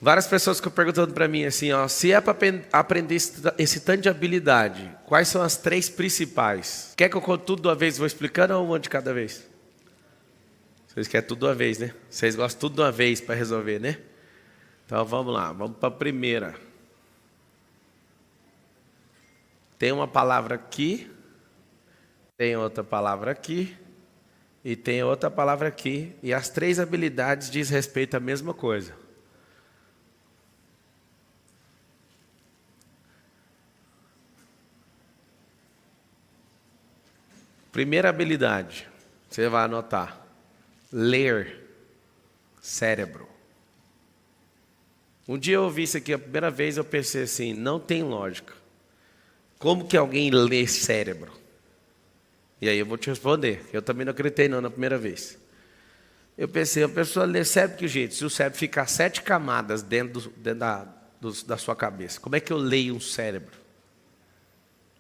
Várias pessoas ficam perguntando para mim assim, ó, se é para aprender esse tanto de habilidade, quais são as 3 principais? Quer que eu conte tudo de uma vez e vou explicando ou uma de cada vez? Vocês querem tudo de uma vez, né? Vocês gostam tudo de uma vez para resolver, né? Então vamos lá, vamos para a primeira. Tem uma palavra aqui, tem outra palavra aqui e tem outra palavra aqui. E as 3 habilidades diz respeito à mesma coisa. Primeira habilidade, você vai anotar. Ler. Cérebro. Um dia eu ouvi isso aqui a primeira vez, eu pensei assim, não tem lógica. Como que alguém lê cérebro? E aí eu vou te responder. Eu também não acreditei não na primeira vez. Eu pensei, a pessoa lê cérebro que jeito? Se o cérebro ficar 7 camadas dentro da sua cabeça, como é que eu leio um cérebro?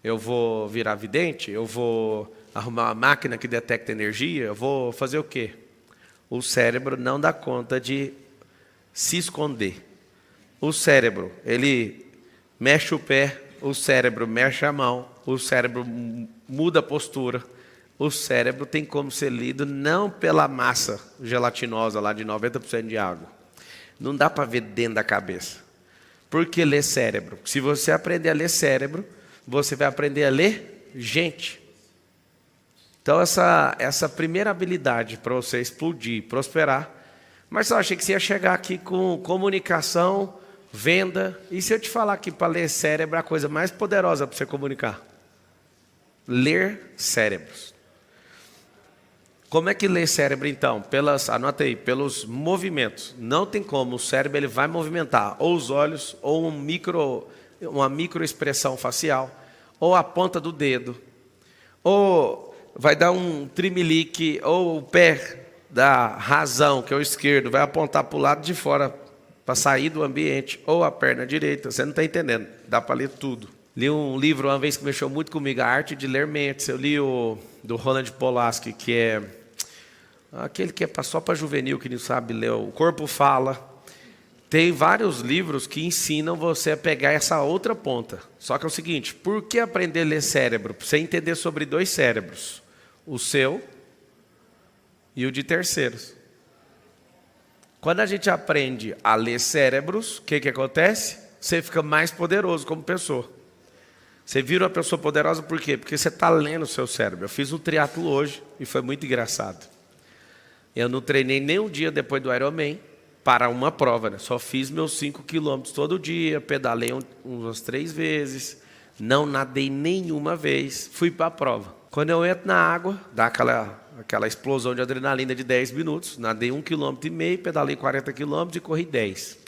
Eu vou virar vidente? Eu vou arrumar uma máquina que detecta energia? Eu vou fazer o quê? O cérebro não dá conta de se esconder. O cérebro, ele mexe o pé, o cérebro mexe a mão, o cérebro muda a postura. O cérebro tem como ser lido não pela massa gelatinosa lá de 90% de água. Não dá para ver dentro da cabeça. Por que ler cérebro? Se você aprender a ler cérebro, você vai aprender a ler gente. Então essa primeira habilidade para você explodir, prosperar. Mas eu achei que você ia chegar aqui com comunicação, venda. E se eu te falar que para ler cérebro é a coisa mais poderosa para você comunicar? Ler cérebros. Como é que lê cérebro então? Anota aí, pelos movimentos. Não tem como, o cérebro ele vai movimentar ou os olhos, ou uma microexpressão facial, ou a ponta do dedo, ou vai dar um trimelique, ou o pé da razão, que é o esquerdo, vai apontar para o lado de fora, para sair do ambiente, ou a perna direita. Você não está entendendo, dá para ler tudo. Li um livro uma vez que mexeu muito comigo, A Arte de Ler Mentes. Eu li o do Roland Polaski, que é aquele que é só para juvenil, que não sabe ler. O Corpo Fala. Tem vários livros que ensinam você a pegar essa outra ponta. Só que é o seguinte, por que aprender a ler cérebro? Para você entender sobre 2 cérebros. O seu e o de terceiros. Quando a gente aprende a ler cérebros, o que acontece? Você fica mais poderoso como pessoa. Você vira uma pessoa poderosa por quê? Porque você está lendo o seu cérebro. Eu fiz um triatlo hoje e foi muito engraçado. Eu não treinei nem um dia depois do Ironman para uma prova, né? Só fiz meus 5 quilômetros todo dia, pedalei umas 3 vezes, não nadei nenhuma vez, fui para a prova. Quando eu entro na água, dá aquela explosão de adrenalina de 10 minutos, nadei 1,5 km, pedalei 40 km e corri 10.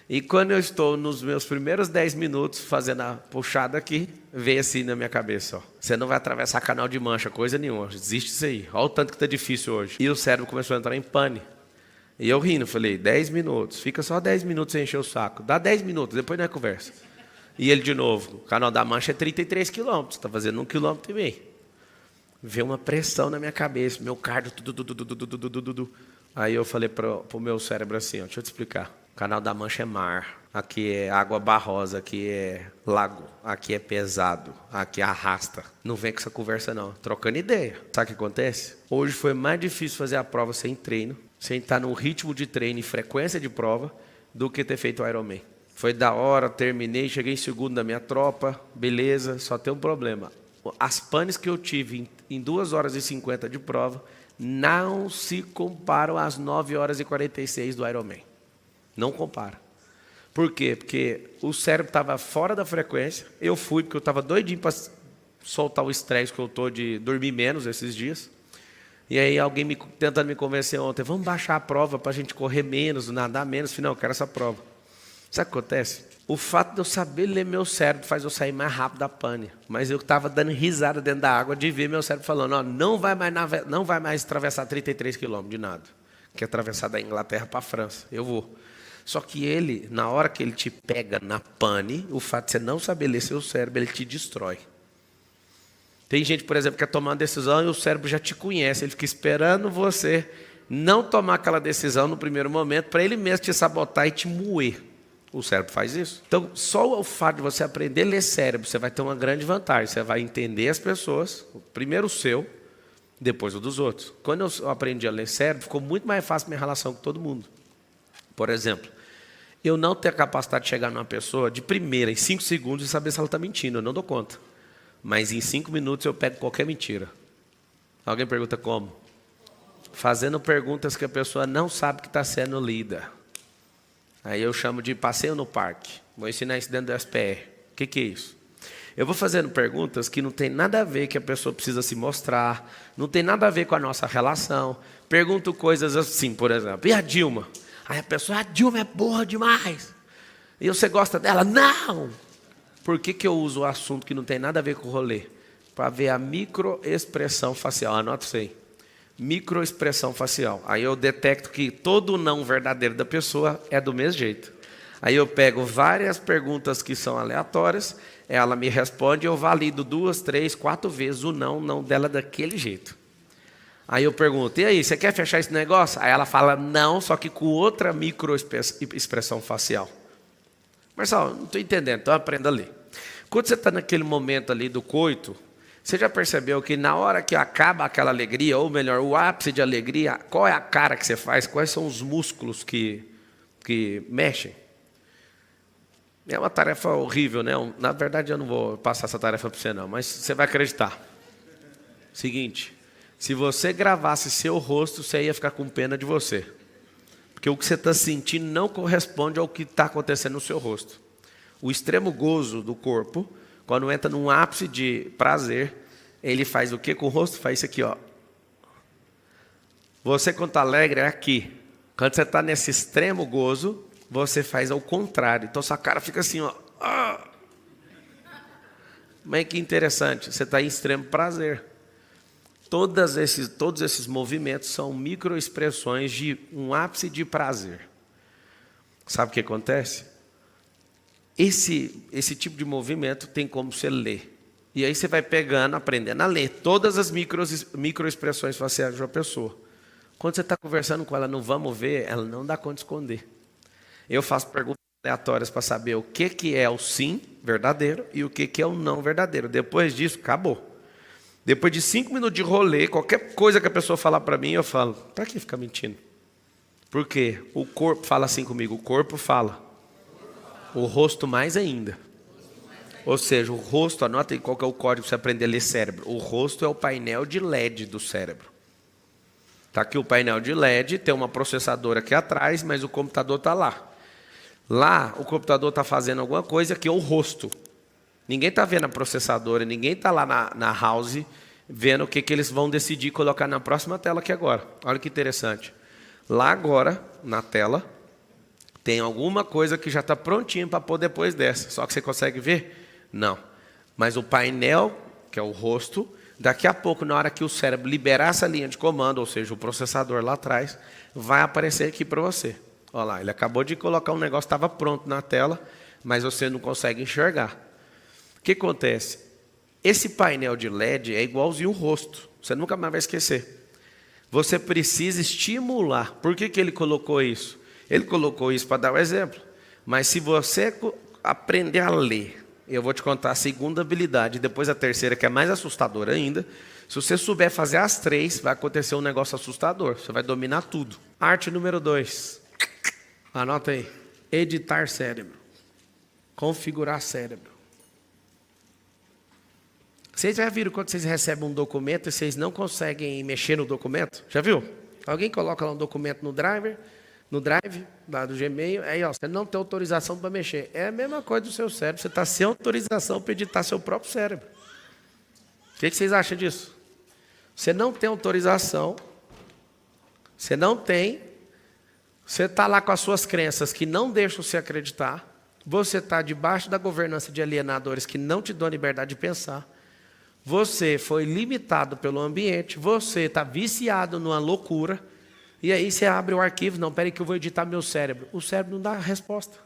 E quando eu estou nos meus primeiros 10 minutos fazendo a puxada aqui, veio assim na minha cabeça, ó. Você não vai atravessar Canal de Mancha, coisa nenhuma, desiste disso aí. Olha o tanto que está difícil hoje. E o cérebro começou a entrar em pane. E eu rindo, falei, 10 minutos, fica só 10 minutos sem encher o saco. Dá 10 minutos, depois nós conversa. E ele de novo, o Canal da Mancha é 33 quilômetros, está fazendo 1,5 km. Veio uma pressão na minha cabeça, meu cardio, tudo. Aí eu falei para o meu cérebro assim, ó, deixa eu te explicar. O Canal da Mancha é mar, aqui é água barrosa, aqui é lago, aqui é pesado, aqui arrasta. Não vem com essa conversa não, trocando ideia. Sabe o que acontece? Hoje foi mais difícil fazer a prova sem treino, sem estar no ritmo de treino e frequência de prova, do que ter feito o Ironman. Foi da hora, terminei, cheguei em segundo da minha tropa, beleza, só tem um problema. As panes que eu tive em 2 horas e 50 de prova não se comparam às 9 horas e 46 do Ironman. Não compara. Por quê? Porque o cérebro estava fora da frequência. Eu fui porque eu estava doidinho para soltar o estresse que eu estou de dormir menos esses dias. E aí alguém tentando me convencer ontem, vamos baixar a prova para a gente correr menos, nadar menos. Falei, não, eu quero essa prova. Sabe o que acontece? O fato de eu saber ler meu cérebro faz eu sair mais rápido da pane. Mas eu estava dando risada dentro da água de ver meu cérebro falando, ó, não vai mais atravessar 33 quilômetros de nada. Que é atravessar da Inglaterra para a França. Eu vou. Só que ele, na hora que ele te pega na pane, o fato de você não saber ler seu cérebro, ele te destrói. Tem gente, por exemplo, que quer tomar uma decisão e o cérebro já te conhece, ele fica esperando você não tomar aquela decisão no primeiro momento para ele mesmo te sabotar e te moer. O cérebro faz isso. Então, só o fato de você aprender a ler cérebro, você vai ter uma grande vantagem. Você vai entender as pessoas, primeiro o seu, depois o dos outros. Quando eu aprendi a ler cérebro, ficou muito mais fácil minha relação com todo mundo. Por exemplo, eu não tenho a capacidade de chegar numa pessoa de primeira, em 5 segundos, e saber se ela está mentindo. Eu não dou conta. Mas em 5 minutos eu pego qualquer mentira. Alguém pergunta como? Fazendo perguntas que a pessoa não sabe que está sendo lida. Aí eu chamo de passeio no parque. Vou ensinar isso dentro do SPR. O que é isso? Eu vou fazendo perguntas que não tem nada a ver que a pessoa precisa se mostrar, não tem nada a ver com a nossa relação. Pergunto coisas assim, por exemplo, e a Dilma? Aí a pessoa, a Dilma é boa demais. E você gosta dela? Não! Por que eu uso o assunto que não tem nada a ver com o rolê? Para ver a microexpressão facial. Anota isso aí. Microexpressão facial. Aí eu detecto que todo não verdadeiro da pessoa é do mesmo jeito. Aí eu pego várias perguntas que são aleatórias, ela me responde, eu valido 2, 3, 4 vezes o não dela daquele jeito. Aí eu pergunto, e aí, você quer fechar esse negócio? Aí ela fala não, só que com outra microexpressão facial. Marcelo, não estou entendendo, então aprenda a ler. Quando você está naquele momento ali do coito, você já percebeu que na hora que acaba aquela alegria, ou melhor, o ápice de alegria, qual é a cara que você faz? Quais são os músculos que mexem? É uma tarefa horrível, né? Na verdade, eu não vou passar essa tarefa para você não, mas você vai acreditar. Seguinte, se você gravasse seu rosto, você ia ficar com pena de você. Porque o que você está sentindo não corresponde ao que está acontecendo no seu rosto. O extremo gozo do corpo, quando entra num ápice de prazer, ele faz o quê com o rosto? Faz isso aqui, ó. Você, quando está alegre, é aqui. Quando você está nesse extremo gozo, você faz ao contrário. Então, sua cara fica assim, ó. Mas que interessante, você está em extremo prazer. Todos esses movimentos são microexpressões de um ápice de prazer. Sabe o que acontece? Esse tipo de movimento tem como você ler. E aí você vai pegando, aprendendo a ler todas as microexpressões faciais de uma pessoa. Quando você está conversando com ela no vamos ver, ela não dá conta de esconder. Eu faço perguntas aleatórias para saber o que é o sim verdadeiro e o que é o não verdadeiro. Depois disso, acabou. Depois de 5 minutos de rolê, qualquer coisa que a pessoa falar para mim, eu falo, para que ficar mentindo? Por quê? O corpo fala assim comigo, o corpo fala. O rosto mais ainda. Ou seja, o rosto, anota aí qual que é o código para você aprender a ler cérebro. O rosto é o painel de LED do cérebro. Está aqui o painel de LED, tem uma processadora aqui atrás, mas o computador está lá. Lá, o computador está fazendo alguma coisa que é o rosto. Ninguém está vendo a processadora, ninguém está lá na house vendo o que eles vão decidir colocar na próxima tela aqui agora. Olha que interessante. Lá agora, na tela, tem alguma coisa que já está prontinha para pôr depois dessa. Só que você consegue ver? Não. Mas o painel, que é o rosto, daqui a pouco, na hora que o cérebro liberar essa linha de comando, ou seja, o processador lá atrás, vai aparecer aqui para você. Olha lá, ele acabou de colocar um negócio que estava pronto na tela, mas você não consegue enxergar. O que acontece? Esse painel de LED é igualzinho o rosto. Você nunca mais vai esquecer. Você precisa estimular. Por que ele colocou isso? Ele colocou isso para dar um exemplo. Mas se você aprender a ler, eu vou te contar a segunda habilidade, depois a terceira, que é mais assustadora ainda. Se você souber fazer as 3, vai acontecer um negócio assustador. Você vai dominar tudo. Arte número 2. Anota aí. Editar cérebro. Configurar cérebro. Vocês já viram quando vocês recebem um documento e vocês não conseguem mexer no documento? Já viu? Alguém coloca lá um documento no drive lá do Gmail, aí ó, você não tem autorização para mexer. É a mesma coisa do seu cérebro, você está sem autorização para editar seu próprio cérebro. O que vocês acham disso? Você não tem autorização, você está lá com as suas crenças que não deixam você acreditar, você está debaixo da governança de alienadores que não te dão liberdade de pensar, você foi limitado pelo ambiente, você está viciado numa loucura, e aí você abre o arquivo, não, peraí que eu vou editar meu cérebro. O cérebro não dá a resposta.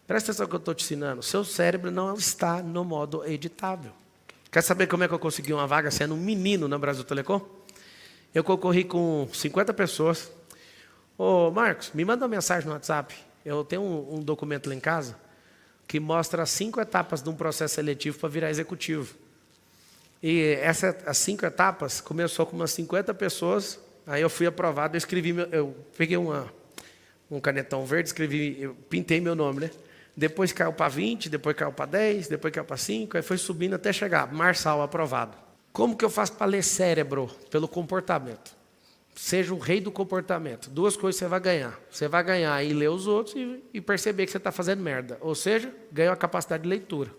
Presta atenção no que eu estou te ensinando. Seu cérebro não está no modo editável. Quer saber como é que eu consegui uma vaga sendo um menino na Brasil Telecom? Eu concorri com 50 pessoas. Ô, Marcos, me manda uma mensagem no WhatsApp. Eu tenho um documento lá em casa que mostra as 5 etapas de um processo seletivo para virar executivo. E as 5 etapas começou com umas 50 pessoas. Aí eu fui aprovado, eu peguei um canetão verde, eu pintei meu nome, né? Depois caiu para 20, depois caiu para 10, depois caiu para 5, aí foi subindo até chegar, Marçal aprovado. Como que eu faço para ler cérebro? Pelo comportamento. Seja o rei do comportamento. 2 coisas você vai ganhar. Você vai ganhar em ler os outros e perceber que você está fazendo merda. Ou seja, ganha a capacidade de leitura.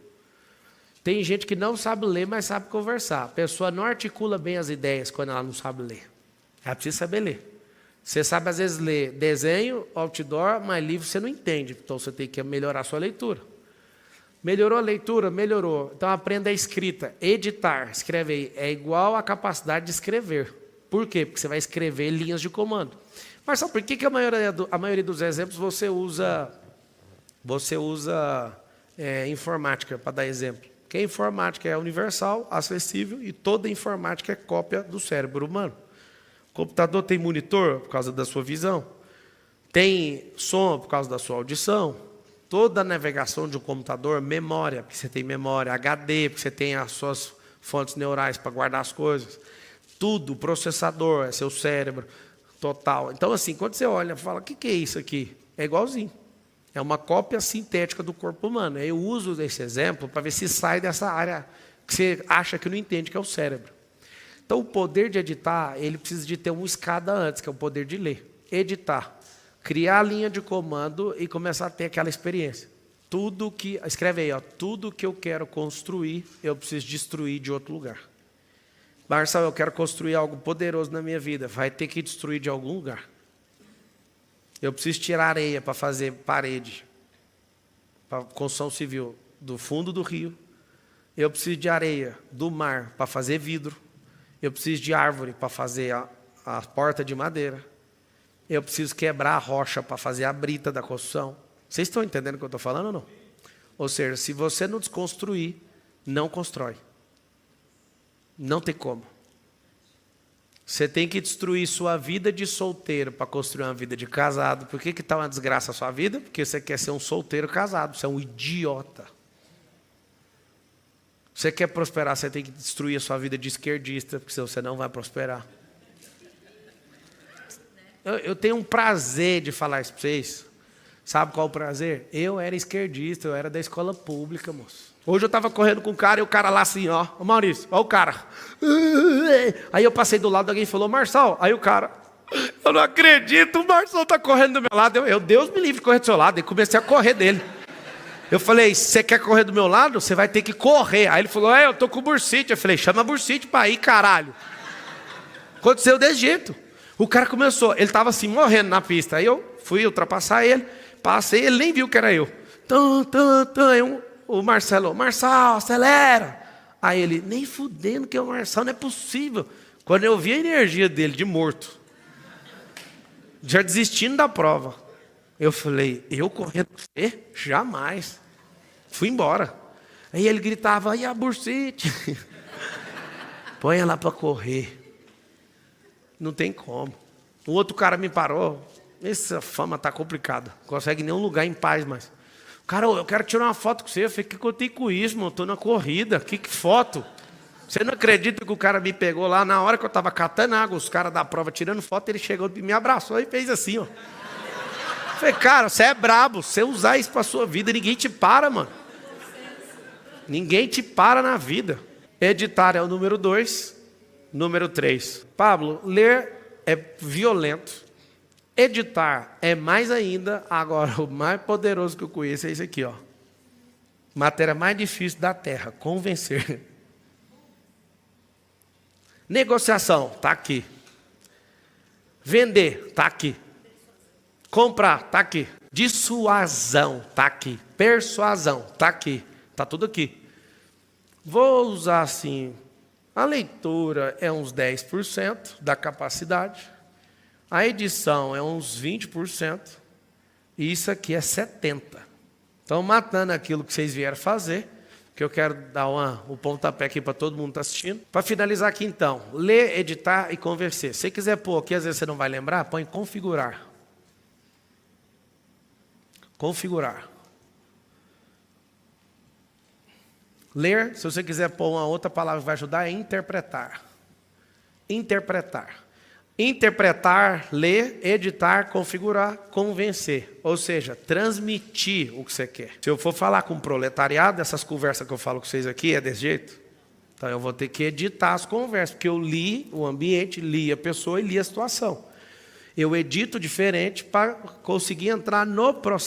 Tem gente que não sabe ler, mas sabe conversar. A pessoa não articula bem as ideias quando ela não sabe ler. Ela precisa saber ler. Você sabe, às vezes, ler desenho, outdoor, mas livro você não entende. Então, você tem que melhorar a sua leitura. Melhorou a leitura? Melhorou. Então, aprenda a escrita. Editar, escreve aí, é igual à capacidade de escrever. Por quê? Porque você vai escrever linhas de comando. Mas sabe por que a maioria dos exemplos você usa informática, para dar exemplo? Porque a informática é universal, acessível, e toda informática é cópia do cérebro humano. O computador tem monitor por causa da sua visão, tem som por causa da sua audição. Toda a navegação de um computador, memória, porque você tem memória, HD, porque você tem as suas fontes neurais para guardar as coisas. Tudo, processador, é seu cérebro total. Então, assim, quando você olha e fala, o que é isso aqui? É igualzinho. É uma cópia sintética do corpo humano. Eu uso esse exemplo para ver se sai dessa área que você acha que não entende, que é o cérebro. Então, o poder de editar, ele precisa de ter uma escada antes, que é o poder de ler. Editar. Criar a linha de comando e começar a ter aquela experiência. Escreve aí, tudo que eu quero construir, eu preciso destruir de outro lugar. Marcelo, eu quero construir algo poderoso na minha vida. Vai ter que destruir de algum lugar. Eu preciso tirar areia para fazer parede, para construção civil, do fundo do rio. Eu preciso de areia do mar para fazer vidro. Eu preciso de árvore para fazer a porta de madeira. Eu preciso quebrar a rocha para fazer a brita da construção. Vocês estão entendendo o que eu estou falando ou não? Ou seja, se você não desconstruir, não constrói. Não tem como. Você tem que destruir sua vida de solteiro para construir uma vida de casado. Por que está uma desgraça a sua vida? Porque você quer ser um solteiro casado. Você é um idiota. Você quer prosperar, você tem que destruir a sua vida de esquerdista, porque senão você não vai prosperar. Eu tenho um prazer de falar isso para vocês. Sabe qual é o prazer? Eu era esquerdista, eu era da escola pública, moço. Hoje eu estava correndo com um cara e o cara lá assim, ó Maurício, ó o cara. Aí eu passei do lado, alguém falou, Marçal. Aí o cara, eu não acredito, o Marçal está correndo do meu lado. Deus me livre de correr do seu lado. E comecei a correr dele. Eu falei, você quer correr do meu lado? Você vai ter que correr. Aí ele falou, eu tô com bursite. Eu falei, chama bursite para ir, caralho. Aconteceu desse jeito. O cara começou, ele estava assim, morrendo na pista. Aí eu fui ultrapassar ele, passei, ele nem viu que era eu. O Marcelo, Marçal, acelera. Aí ele, nem fudendo que é o Marçal, não é possível. Quando eu vi a energia dele de morto, já desistindo da prova, eu falei, eu correndo com você? Jamais. Fui embora. Aí ele gritava, e a bursite? Põe ela para correr. Não tem como. O outro cara me parou. Essa fama está complicada. Não consegue nenhum lugar em paz mais. Cara, eu quero tirar uma foto com você. Eu falei, o que eu tenho com isso, mano? Estou na corrida. Que foto? Você não acredita que o cara me pegou lá na hora que eu estava catando água, os caras da prova tirando foto, ele chegou e me abraçou e fez assim, ó. Eu falei, cara, você é brabo. Você usar isso para a sua vida, ninguém te para, mano. Ninguém te para na vida. Editar é o número 2. Número 3. Pablo, ler é violento. Editar é mais ainda. Agora, o mais poderoso que eu conheço é isso aqui, ó. Matéria mais difícil da terra, convencer. Negociação, está aqui. Vender, está aqui. Comprar, está aqui. Dissuasão, está aqui. Persuasão, está aqui. Está tudo aqui. Vou usar assim, a leitura é uns 10% da capacidade. A edição é uns 20%. E isso aqui é 70%. Então, matando aquilo que vocês vieram fazer, que eu quero dar o pontapé aqui para todo mundo que está assistindo. Para finalizar aqui então, ler, editar e convencer. Se você quiser pôr aqui, às vezes você não vai lembrar, põe configurar. Configurar. Ler, se você quiser pôr uma outra palavra que vai ajudar, é interpretar. Interpretar. Interpretar, ler, editar, configurar, convencer. Ou seja, transmitir o que você quer. Se eu for falar com o proletariado, essas conversas que eu falo com vocês aqui é desse jeito? Então eu vou ter que editar as conversas, porque eu li o ambiente, li a pessoa e li a situação. Eu edito diferente para conseguir entrar no processo.